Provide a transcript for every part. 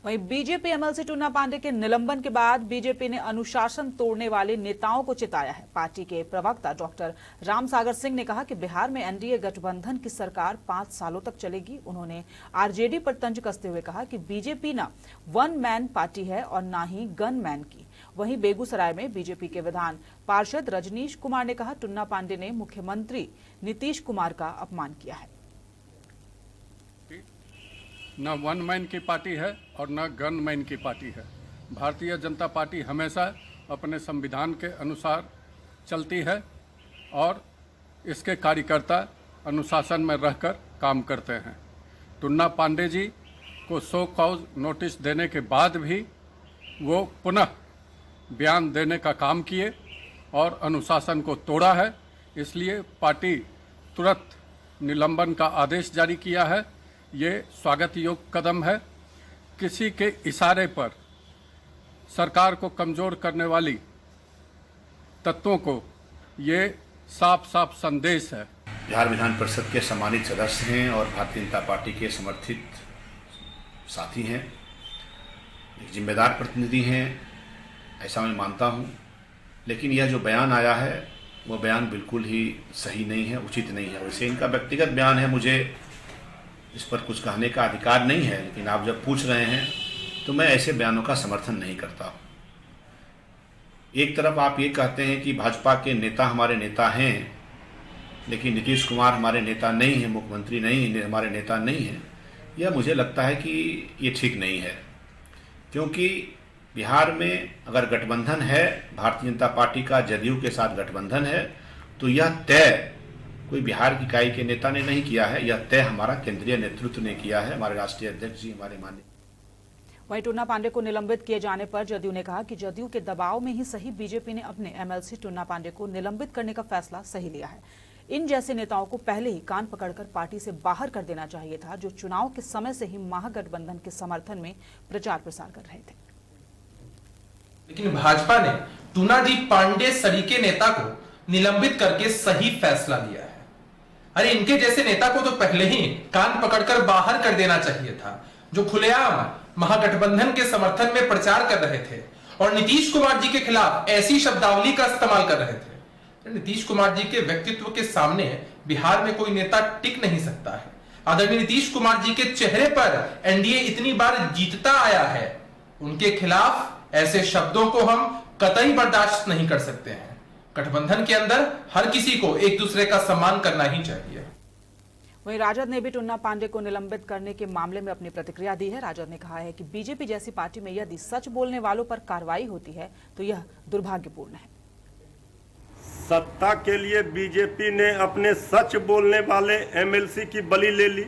वहीं BJP MLC Tunna Pandey के निलंबन के बाद बीजेपी ने अनुशासन तोड़ने वाले नेताओं को चिताया है। पार्टी के प्रवक्ता डॉक्टर रामसागर सिंह ने कहा कि बिहार में एनडीए गठबंधन की सरकार 5 सालों तक चलेगी। उन्होंने आरजेडी पर तंज कसते हुए कहा कि बीजेपी ना वन मैन पार्टी है और ना ही गन मैन की। वहीं बेगूसराय में बीजेपी के विधान पार्षद रजनीश कुमार ने कहा टुन्ना पांडे ने मुख्यमंत्री नीतीश कुमार का अपमान किया है। न वन मैन की पार्टी है और न गन मैन की पार्टी है। भारतीय जनता पार्टी हमेशा अपने संविधान के अनुसार चलती है और इसके कार्यकर्ता अनुशासन में रहकर काम करते हैं। टुन्ना पांडे जी को सो कॉज नोटिस देने के बाद भी वो पुनः बयान देने का काम किए और अनुशासन को तोड़ा है। इसलिए पार्टी तुरंत निलंबन का आदेश जारी किया है। ये स्वागत योग्य कदम है। किसी के इशारे पर सरकार को कमज़ोर करने वाली तत्वों को ये साफ साफ संदेश है। बिहार विधान परिषद के सम्मानित सदस्य हैं और भारतीय जनता पार्टी के समर्थित साथी हैं, एक जिम्मेदार प्रतिनिधि हैं, ऐसा मैं मानता हूं। लेकिन यह जो बयान आया है वो बयान बिल्कुल ही सही नहीं है, उचित नहीं है। वैसे इनका व्यक्तिगत बयान है, मुझे इस पर कुछ कहने का अधिकार नहीं है, लेकिन आप जब पूछ रहे हैं तो मैं ऐसे बयानों का समर्थन नहीं करता हूं। एक तरफ आप ये कहते हैं कि भाजपा के नेता हमारे नेता हैं, लेकिन नीतीश कुमार हमारे नेता नहीं है, मुख्यमंत्री नहीं हमारे नेता नहीं है। यह मुझे लगता है कि ये ठीक नहीं है, क्योंकि बिहार में अगर गठबंधन है, भारतीय जनता पार्टी का जदयू के साथ गठबंधन है, तो यह तय कोई बिहार की इकाई के नेता ने नहीं किया है, यह तय हमारा केंद्रीय नेतृत्व ने किया है, हमारे राष्ट्रीय अध्यक्ष जी, हमारे माननीय। वहीं टुन्ना पांडे को निलंबित किए जाने पर जदयू ने कहा कि जदयू के दबाव में ही सही बीजेपी ने अपने एमएलसी टुन्ना पांडे को निलंबित करने का फैसला सही लिया है। इन जैसे नेताओं को पहले ही कान पकड़कर पार्टी से बाहर कर देना चाहिए था, जो चुनाव के समय से ही महागठबंधन के समर्थन में प्रचार प्रसार कर रहे थे। लेकिन भाजपा ने टुन्ना जी पांडे सरीके नेता को निलंबित करके सही फैसला लिया है। अरे इनके जैसे नेता को तो पहले ही कान पकड़कर बाहर कर देना चाहिए था, जो खुलेआम महागठबंधन के समर्थन में प्रचार कर रहे थे और नीतीश कुमार जी के खिलाफ ऐसी शब्दावली का इस्तेमाल कर रहे थे। नीतीश कुमार जी के व्यक्तित्व के सामने बिहार में कोई नेता टिक नहीं सकता है। आदरणीय नीतीश कुमार जी के चेहरे पर एनडीए इतनी बार जीतता आया है, उनके खिलाफ ऐसे शब्दों को हम कतई बर्दाश्त नहीं कर सकते हैं। गठबंधन के अंदर हर किसी को एक दूसरे का सम्मान करना ही चाहिए। वहीं राजद ने भी टुन्ना पांडे को निलंबित करने के मामले में अपनी प्रतिक्रिया दी है। राजद ने कहा है कि बीजेपी जैसी पार्टी में यदि सच बोलने वालों पर कार्रवाई होती है तो यह दुर्भाग्यपूर्ण है। सत्ता के लिए बीजेपी ने अपने सच बोलने वाले एमएलसी की बलि ले ली।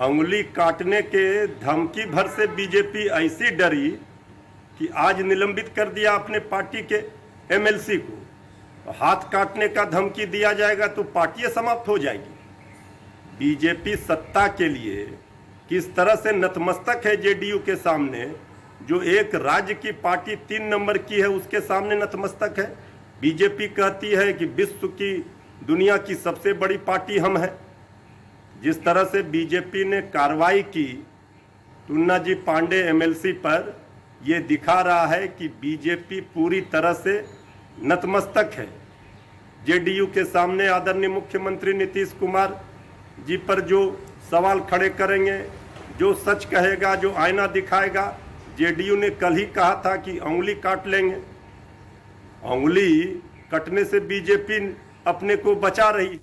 अंगुली काटने के धमकी भर से बीजेपी ऐसी डरी कि आज निलंबित कर दिया अपने पार्टी के एमएलसी को। तो हाथ काटने का धमकी दिया जाएगा तो पार्टी समाप्त हो जाएगी। बीजेपी सत्ता के लिए किस तरह से नतमस्तक है जेडीयू के सामने, जो एक राज्य की पार्टी 3 नंबर की है उसके सामने नतमस्तक है। बीजेपी कहती है कि विश्व की दुनिया की सबसे बड़ी पार्टी हम हैं। जिस तरह से बीजेपी ने कार्रवाई की टुन्ना जी पांडे एमएलसी पर, यह दिखा रहा है कि बीजेपी पूरी तरह से नतमस्तक है। जेडीयू के सामने आदरणीय मुख्यमंत्री नीतीश कुमार जी पर जो सवाल खड़े करेंगे, जो सच कहेगा, जो आईना दिखाएगा। जेडीयू ने कल ही कहा था कि उंगली काट लेंगे। उंगली कटने से बीजेपी अपने को बचा रही।